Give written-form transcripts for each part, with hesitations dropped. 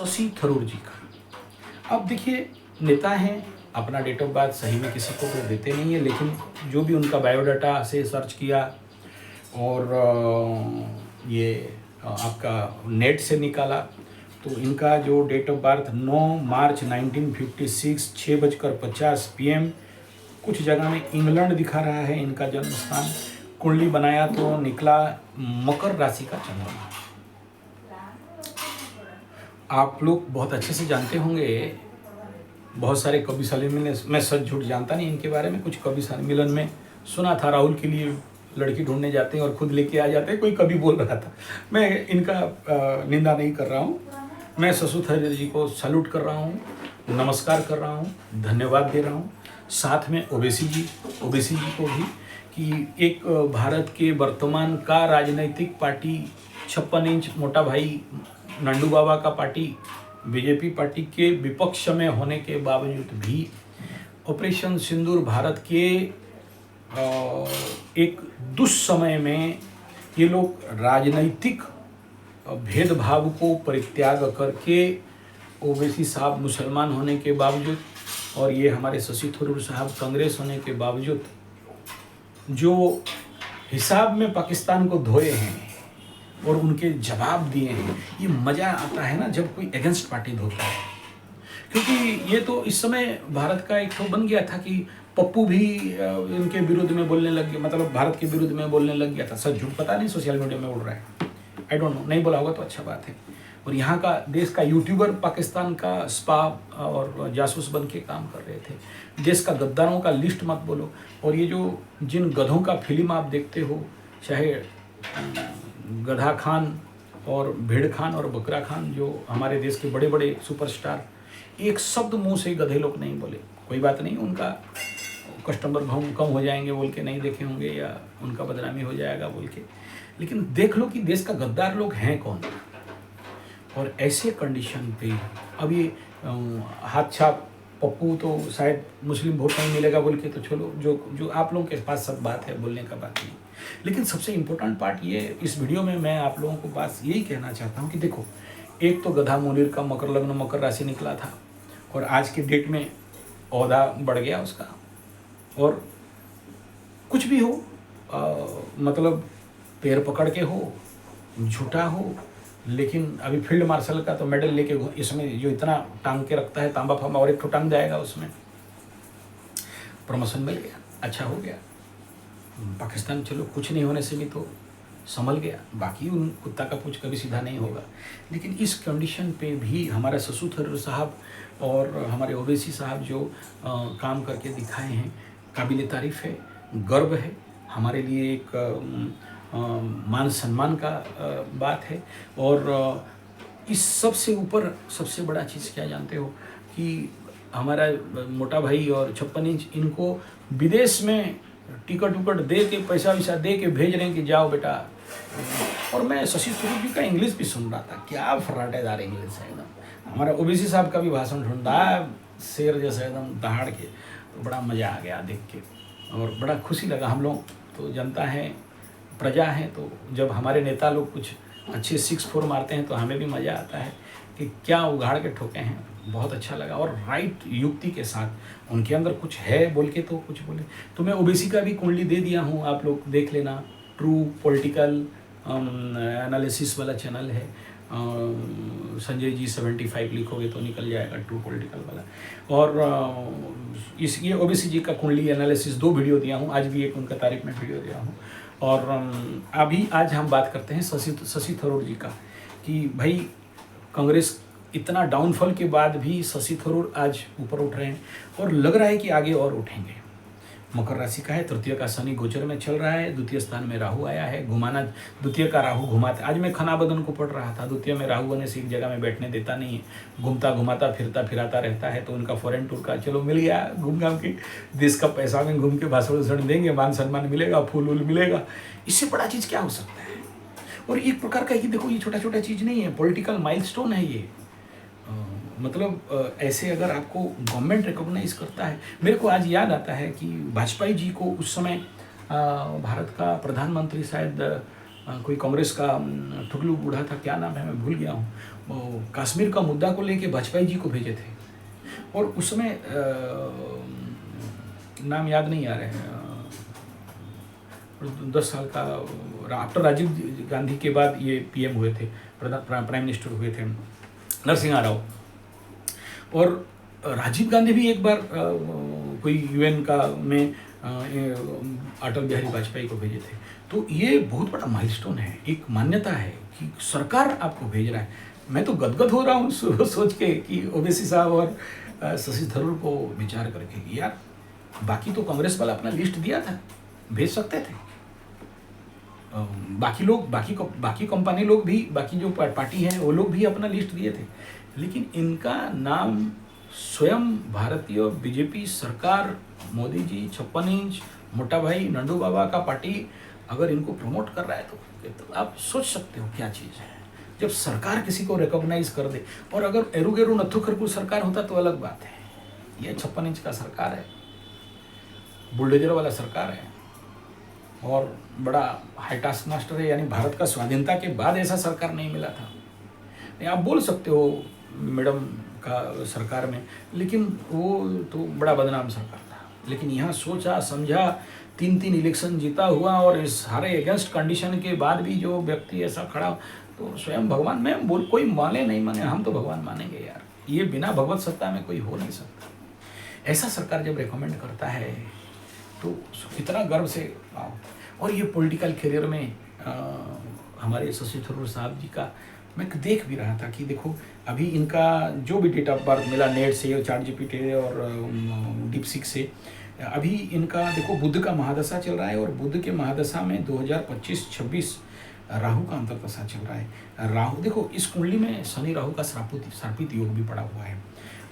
शशि थरूर जी का। अब देखिए, नेता हैं, अपना डेट ऑफ बर्थ सही में किसी को तो देते नहीं है, लेकिन जो भी उनका बायोडाटा से सर्च किया और ये आपका नेट से निकाला, तो इनका जो date of birth 9 March 1956 6:50 PM, कुछ जगह में इंग्लैंड दिखा रहा है इनका जन्म स्थान। कुंडली बनाया तो निकला मकर राशि का चंद्रमा। आप लोग बहुत अच्छे से जानते होंगे, बहुत सारे कवि सम्मेलन, मैं सच झूठ जानता नहीं इनके बारे में, कुछ कवि सम्मेलन में सुना था राहुल के लिए लड़की ढूंढने जाते हैं और खुद लेके आ जाते हैं, कोई कवि बोल रहा था। मैं इनका निंदा नहीं कर रहा हूँ, मैं शशि थरूर जी को सैल्यूट कर रहा हूँ, नमस्कार कर रहा हूँ, धन्यवाद दे रहा हूँ। साथ में ओवैसी जी को भी, कि एक भारत के वर्तमान का राजनीतिक पार्टी 56 इंच मोटा भाई नंदू बाबा का पार्टी बीजेपी पार्टी के विपक्ष में होने के बावजूद भी ऑपरेशन सिंदूर भारत के एक दुस्समय में ये लोग राजनीतिक भेदभाव को परित्याग करके, ओवैसी साहब मुसलमान होने के बावजूद और ये हमारे शशि थरूर साहब कांग्रेस होने के बावजूद, जो हिसाब में पाकिस्तान को धोए हैं और उनके जवाब दिए हैं, ये मज़ा आता है ना जब कोई अगेंस्ट पार्टी धोता है। क्योंकि ये तो इस समय भारत का एक तो बन गया था कि पप्पू भी इनके विरुद्ध में बोलने लग गया, मतलब भारत के विरुद्ध में बोलने लग गया था। सच झूठ पता नहीं, सोशल मीडिया में उड़ रहा है, आई डोंट नो, नहीं बोला होगा तो अच्छा बात है। और यहाँ का देश का यूट्यूबर पाकिस्तान का स्पा और जासूस बन के काम कर रहे थे। देश का गद्दारों का लिस्ट मत बोलो। और ये जो जिन गधों का फिल्म आप देखते हो, चाहे गधा खान और भेड़ खान और बकरा खान, जो हमारे देश के बड़े बड़े सुपरस्टार, एक शब्द मुंह से गधे लोग नहीं बोले। कोई बात नहीं, उनका कस्टमर कम हो जाएंगे बोल के नहीं देखे होंगे, या उनका बदनामी हो जाएगा बोल के, लेकिन देख लो कि देश का गद्दार लोग हैं कौन। और ऐसे कंडीशन पे अब ये हाथ छाप पप्पू तो शायद मुस्लिम वोट नहीं मिलेगा बोल के, तो चलो जो आप लोगों के पास सब बात है, बोलने का बात नहीं। लेकिन सबसे इम्पोर्टेंट पार्ट ये, इस वीडियो में मैं आप लोगों को बस यही कहना चाहता हूँ कि देखो, एक तो गधा मुनीर का मकर लग्न मकर राशि निकला था और आज के डेट में ओहदा बढ़ गया उसका। और कुछ भी हो, मतलब पैर पकड़ के हो, झूठा हो, लेकिन अभी फील्ड मार्शल का तो मेडल लेके इसमें जो इतना टांग के रखता है तांबा फांबा, और एक टांग जाएगा उसमें, प्रमोशन मिल गया, अच्छा हो गया। पाकिस्तान चलो कुछ नहीं होने से भी तो संभल गया, बाकी उन कुत्ता का पूंछ कभी सीधा नहीं होगा। लेकिन इस कंडीशन पे भी हमारा शशि थरूर साहब और हमारे ओवैसी साहब जो काम करके दिखाए हैं, काबिल तारीफ़ है, गर्व है, हमारे लिए एक मान सम्मान का बात है। और इस सब से ऊपर सबसे बड़ा चीज़ क्या जानते हो, कि हमारा मोटा भाई और 56 इंच, इनको विदेश में टिकट उकट दे के, पैसा वैसा दे के भेज रहे हैं कि जाओ बेटा। और मैं शशि थरूर जी का इंग्लिश भी सुन रहा था, क्या फर्राटेदार इंग्लिश है एकदम। हमारा ओवैसी साहब का भी भाषण ढूंढा है शेर जैसा एकदम दहाड़ के, तो बड़ा मज़ा आ गया देख के और बड़ा खुशी लगा। हम लोग तो जनता हैं, प्रजा हैं, तो जब हमारे नेता लोग कुछ अच्छे 6-4 मारते हैं तो हमें भी मज़ा आता है कि क्या उघाड़ के ठोके हैं। बहुत अच्छा लगा, और राइट युक्ति के साथ उनके अंदर कुछ है बोल के तो कुछ बोले। तो मैं ओवैसी का भी कुंडली दे दिया हूँ, आप लोग देख लेना। ट्रू पॉलिटिकल एनालिसिस वाला चैनल है, संजय जी 75 लिखोगे तो निकल जाएगा ट्रू पॉलिटिकल वाला। और ये ओवैसी जी का कुंडली एनालिसिस 2 वीडियो दिया हूँ, आज भी एक उनका तारीफ में वीडियो दिया हूँ। और अभी आज हम बात करते हैं शशि थरूर जी का, कि भाई कांग्रेस इतना डाउनफॉल के बाद भी शशि थरूर आज ऊपर उठ रहे हैं और लग रहा है कि आगे और उठेंगे। मकर राशि का है, तृतीय का शनि गोचर में चल रहा है, द्वितीय स्थान में राहु आया है, घुमाना, द्वितीय का राहु घुमाता। आज मैं खनाबदन को पढ़ रहा था, द्वितीय में राहु होने से एक जगह में बैठने देता नहीं है, घूमता घुमाता फिरता फिराता रहता है। तो उनका फॉरेन टूर का चलो मिल गया, घूम घाम के देश का पैसा में घूम के भाषण वषण देंगे, मान सम्मान मिलेगा, फूल वूल मिलेगा। इससे बड़ा चीज़ क्या हो सकता है। और एक प्रकार का, ये देखो, ये छोटा छोटा चीज़ नहीं है, पॉलिटिकल माइलस्टोन है ये। मतलब ऐसे अगर आपको गवर्नमेंट रिकॉग्नाइज करता है। मेरे को आज याद आता है कि वाजपेयी जी को उस समय भारत का प्रधानमंत्री शायद कोई कांग्रेस का ठुकलू बूढ़ा था, क्या नाम है मैं भूल गया हूँ, वो कश्मीर का मुद्दा को लेके वाजपेयी जी को भेजे थे, और उसमें नाम याद नहीं आ रहे हैं, 10 साल का आफ्टर राजीव गांधी के बाद ये पीएम हुए थे, प्राइम मिनिस्टर हुए थे नरसिम्हा राव। और राजीव गांधी भी एक बार कोई यूएन का में अटल बिहारी वाजपेयी को भेजे थे। तो ये बहुत बड़ा माइलस्टोन है, एक मान्यता है कि सरकार आपको भेज रहा है। मैं तो गदगद हो रहा हूँ सोच के कि ओवैसी साहब और शशि थरूर को विचार करके कि यार बाकी तो कांग्रेस वाला अपना लिस्ट दिया था, भेज सकते थे। बाकी लोग, बाकी कंपनी लोग भी, बाकी जो पार्टी है वो लोग भी अपना लिस्ट दिए थे, लेकिन इनका नाम स्वयं भारतीय बीजेपी सरकार, मोदी जी 56 इंच मोटा भाई नंदू बाबा का पार्टी अगर इनको प्रमोट कर रहा है तो आप सोच सकते हो क्या चीज़ है। जब सरकार किसी को रिकॉग्नाइज कर दे, और अगर एरू नथु खरकू सरकार होता तो अलग बात है, ये 56 इंच का सरकार है, बुलडोजर वाला सरकार है, और बड़ा हाई टास्क मास्टर है, यानी भारत का स्वाधीनता के बाद ऐसा सरकार नहीं मिला था। आप बोल सकते हो मैडम का सरकार में, लेकिन वो तो बड़ा बदनाम सरकार था। लेकिन यहाँ सोचा समझा, 3 इलेक्शन जीता हुआ, और इस सारे अगेंस्ट कंडीशन के बाद भी जो व्यक्ति ऐसा खड़ा, तो स्वयं भगवान, मैं बोल कोई माने नहीं माने, हम तो भगवान मानेंगे यार, ये बिना भगवत सत्ता में कोई हो नहीं सकता। ऐसा सरकार जब रिकमेंड करता है तो कितना गर्व से आओ। और ये पॉलिटिकल करियर में हमारे शशि थरूर साहब जी का मैं देख भी रहा था कि देखो अभी इनका जो भी डेट ऑफ बर्थ मिला नेट से, चैट जीपीटी और डीपसीक से, अभी इनका देखो बुध का महादशा चल रहा है, और बुध के महादशा में 2025-26 राहु का अंतर्दशा चल रहा है। राहु देखो इस कुंडली में शनि राहु का श्रापित योग भी पड़ा हुआ है,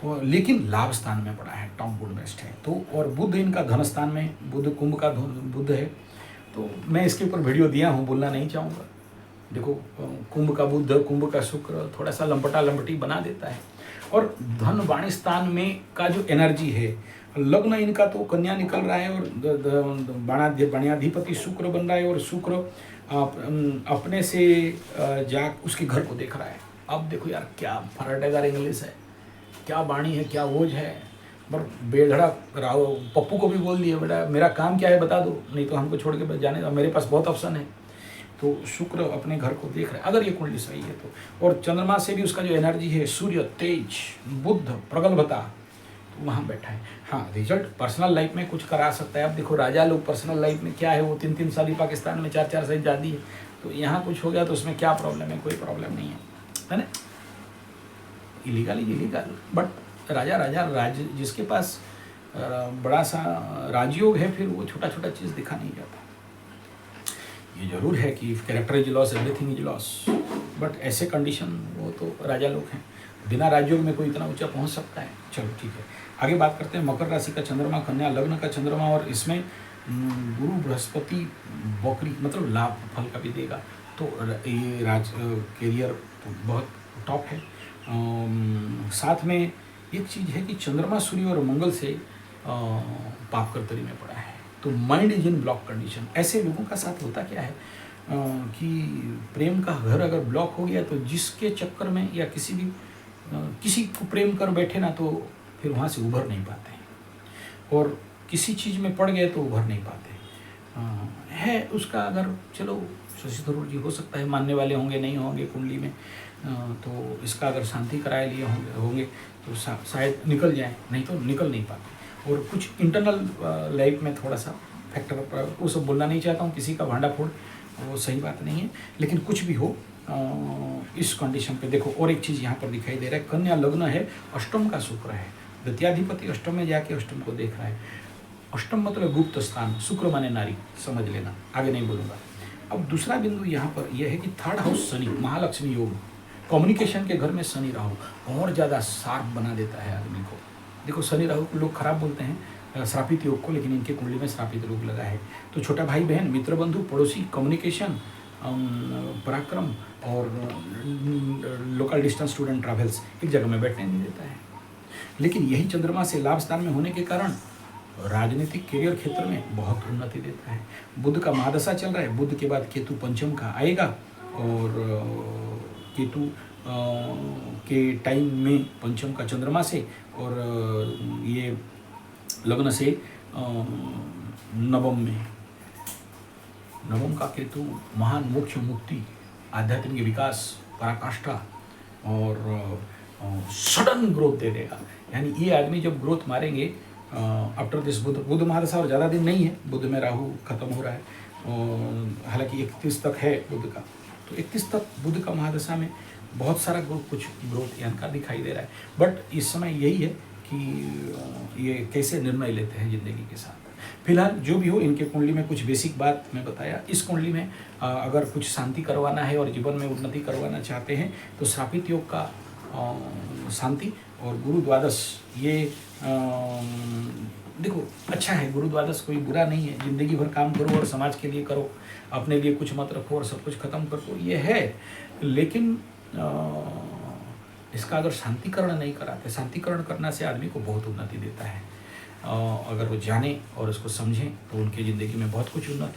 तो लेकिन लाभ स्थान में पड़ा है, टॉप गुड बेस्ट है। तो और बुध इनका धन स्थान में, बुध कुंभ का बुध है, तो मैं इसके ऊपर वीडियो दिया हूँ, बोलना नहीं चाहूँगा। देखो कुंभ का बुध, कुंभ का शुक्र थोड़ा सा लंपटी बना देता है, और धन वाणी स्थान में का जो एनर्जी है, लग्न इनका तो कन्या निकल रहा है, और बाण्याधिपति शुक्र बन रहा है, और शुक्र अपने से जा उसके घर को देख रहा है। अब देखो यार क्या फराटेदार इंग्लिश है, क्या वाणी है, क्या ओज है। पर बेधड़ा राव पप्पू को भी बोल दिया, बेटा मेरा काम क्या है बता दो, नहीं तो हमको छोड़ के जाने दो, मेरे पास बहुत ऑप्शन है। तो शुक्र अपने घर को देख रहा है अगर ये कुंडली सही है तो। और चंद्रमा से भी उसका जो एनर्जी है, सूर्य तेज, बुध प्रगल्भता, तो वहाँ बैठा है। हाँ रिजल्ट पर्सनल लाइफ में कुछ करा सकता है। अब देखो राजा लोग पर्सनल लाइफ में क्या है, वो 3 साल पाकिस्तान में 4 साल शादी है, तो यहाँ कुछ हो गया तो उसमें क्या प्रॉब्लम है, कोई प्रॉब्लम नहीं है ना। इलीगल बट राज जिसके पास बड़ा सा राजयोग है, फिर वो छोटा छोटा चीज़ दिखा नहीं जाता। ये जरूर है कि character is loss, everything is loss, but ऐसे कंडीशन वो तो राजा लोग हैं, बिना राजयोग में कोई इतना ऊंचा पहुंच सकता है। चलो ठीक है, आगे बात करते हैं। मकर राशि का चंद्रमा, कन्या लग्न का चंद्रमा, और इसमें गुरु बृहस्पति बकरी मतलब लाभ फल का भी देगा, तो ये कैरियर तो बहुत टॉप है। साथ में एक चीज़ है कि चंद्रमा सूर्य और मंगल से पाप कर्तरी में पड़ा है, तो mind is in block condition. ऐसे लोगों का साथ होता क्या है कि प्रेम का घर अगर ब्लॉक हो गया, तो जिसके चक्कर में या किसी को प्रेम कर बैठे ना, तो फिर वहाँ से उभर नहीं पाते हैं, और किसी चीज़ में पड़ गए तो उभर नहीं पाते है उसका। अगर चलो शशि थरूर जी हो सकता है मानने वाले होंगे, नहीं होंगे कुंडली में, तो इसका अगर शांति कराए लिए होंगे तो शायद निकल जाए, नहीं तो निकल नहीं पाते। और कुछ इंटरनल लाइफ में थोड़ा सा फैक्टर, वो सब बोलना नहीं चाहता हूँ, किसी का भांडा फोड़ वो सही बात नहीं है, लेकिन कुछ भी हो इस कंडीशन पे देखो। और एक चीज़ यहाँ पर दिखाई दे रहा है, कन्या लग्न है, अष्टम का शुक्र है, द्वितीयाधिपति अष्टम में जाके अष्टम को देख रहा है। अष्टम मतलब गुप्त स्थान, शुक्र माने नारी, समझ लेना, आगे नहीं बोलूँगा। अब दूसरा बिंदु यहाँ पर यह है कि थर्ड हाउस शनि, महालक्ष्मी योग, कम्युनिकेशन के घर में शनि राहु और ज़्यादा शार्प बना देता है आदमी को। देखो शनि राहु को लोग खराब बोलते हैं, श्रापित योग को, लेकिन इनके कुंडली में श्रापित योग लगा है। तो छोटा भाई बहन, मित्र बंधु, पड़ोसी, कम्युनिकेशन, पराक्रम और लोकल डिस्टेंस स्टूडेंट ट्रैवल्स एक जगह में बैठने नहीं देता है। लेकिन यही चंद्रमा से लाभ स्थान में होने के कारण राजनीतिक करियर क्षेत्र में बहुत उन्नति देता है। बुध का महादशा चल रहा है, बुध के बाद केतु पंचम का आएगा और केतु के टाइम में पंचम का चंद्रमा से और ये लग्न से नवम में, नवम का केतु महान मोक्ष मुक्ति आध्यात्मिक विकास पराकाष्ठा और सडन ग्रोथ दे देगा। यानी ये आदमी जब ग्रोथ मारेंगे आफ्टर दिस बुध महादशा, और ज़्यादा दिन नहीं है, बुध में राहु खत्म हो रहा है और हालांकि 31 तक है बुध का, तो 31 तक बुध का महादशा में बहुत सारा कुछ ग्रोथ इनका दिखाई दे रहा है। बट इस समय यही है कि ये कैसे निर्णय लेते हैं ज़िंदगी के साथ। फिलहाल जो भी हो, इनके कुंडली में कुछ बेसिक बात मैं बताया। इस कुंडली में अगर कुछ शांति करवाना है और जीवन में उन्नति करवाना चाहते हैं तो श्रापित योग का शांति और गुरु द्वादश, ये देखो अच्छा है, गुरु द्वादश कोई बुरा नहीं है। ज़िंदगी भर काम करो और समाज के लिए करो, अपने लिए कुछ मत रखो और सब कुछ खत्म कर दो, ये है। लेकिन इसका अगर शांतिकरण नहीं कराते, शांतिकरण करने से आदमी को बहुत उन्नति देता है। अगर वो जाने और उसको समझें तो उनकी ज़िंदगी में बहुत कुछ उन्नति